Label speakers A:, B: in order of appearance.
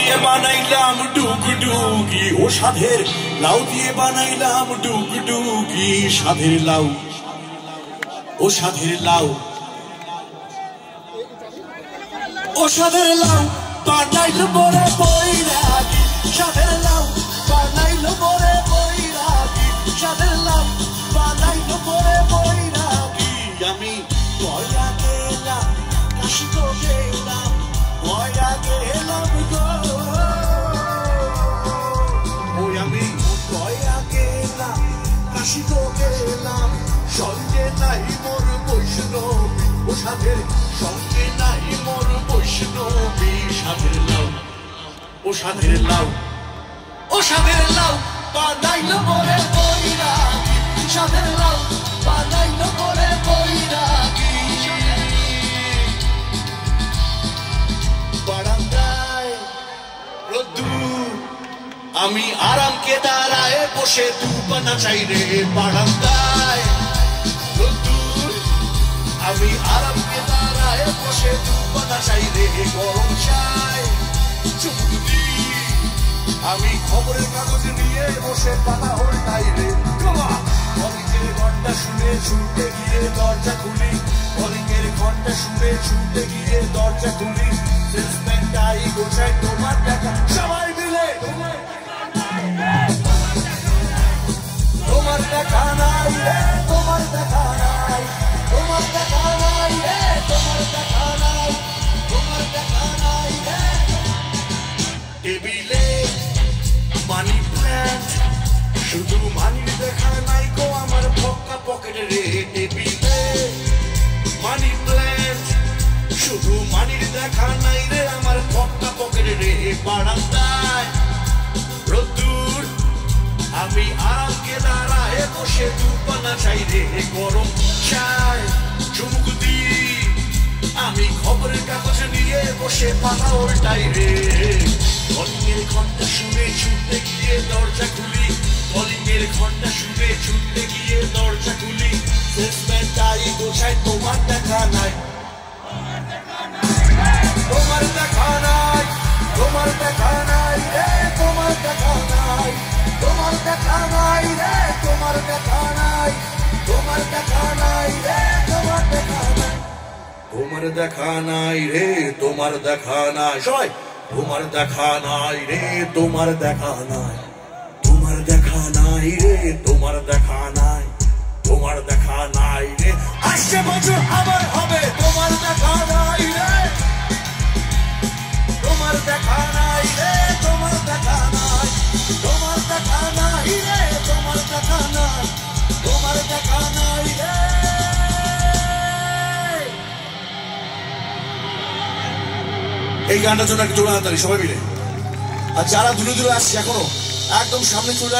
A: দিয়ে বানাইলাম ডুগডুগি, ও সাধের লাউ দিয়ে বানাইলাম ডুগডুগি, সাধের লাউ, ও সাধের লাউ, ও সাধের লাউ বানাইল বরে বৈরাগী, সাধের লাউ বানাইল বরে বৈরাগী, সাধের লাউ বানাইল বরে বৈরাগী। আমি বয়া গেলাম কাশি তো গেলাম, বয়া গেলাম গো, ওই আমি বয়া গেলাম কাশি তো গেলাম, সঙ্গে নাই মোর বৈষ্ণবী, ও সাধের সঙ্গে নাই মোর বৈষ্ণবী, সাধের লাউ, ও সাধের লাউ, ও সাধের লাউ বানাইল বরে বৈরাগী, সাধের লাউ বানাইল বরে বৈরাগী। বারান্দায় রোদ্দুর, আমি আরামকে দাঁড়ায় বসে দুপানা চাই রে, বারান্দায় রোদ্দুর, আমি আরামকে দাঁড়ায় বসে দুপানা চাই রে, গরম চাই চুমুক, আমি খবরের কাগজ নিয়ে বসে পাতা হলটাই রে, কলিংয়ের ঘন্টা শুনে ছুটে গিয়ে দরজা খুলি, কলিংয়ের ঘন্টা শুনে ছুটে গিয়ে দরজা খুলি, সেলসম্যানটাই গোছায় তোমার দেখা, সবাই মিলে তোমার দেখা নাই রে, তোমার দেখা নাই, তোমার দেখা নাই রে, তোমার দেখা নাই, তোমার দেখা নাই রে। টেবিলে মানি প্ল্যান্ট, শুধু মানির দেখা নাই গো আমার ফক্কা পকেটে রে, টেবিলে মানি প্ল্যান্ট, শুধু মানির দেখা নাই রে আমার ফক্কা পকেটে রে, বারান্দায় রোদ্দুর, আমি আরামকে দাঁড়ায় বসে দুপানা চাই রে, গরম চাই চুমুক দি, আমি খবরের কাগজ নিয়ে বসে পাতা উল্টাই রে, কলিংয়ের ঘন্টা শুনে ছুটতে গিয়ে দরজা খুলি, কলিংয়ের ঘন্টা শুনে ছুটতে গিয়ে দরজা খুলি, সেলসম্যানটাই গোছায় তোমার দেখা নাই, তোমার দেখা নাই, তোমার দেখা নাই রে, তোমার দেখা নাই, তোমার দেখা নাই রে, তোমার দেখা নাই, তোমার দেখা নাই রে, তোমার দেখা নাই, তোমার দেখা নাই রে, তোমার দেখা নাই, সবাই তোমার দেখা নাই রে, তোমার দেখা নাই, তোমার দেখা নাই রে, তোমার দেখা নাই, তোমার দেখা নাই রে, আসছে বছর আবার হবে, তোমার দেখা নাই রে, তোমার দেখা নাই রে, তোমার দেখা নাই, তোমার দেখা নাই রে, তোমার দেখা নাই, তোমার দেখা নাই রে। এই গানটার জন্য একটা জোড়া হাততালি সবাই মিলে, আর যারা দূরে দূরে আসছে এখনো একদম সামনে চলে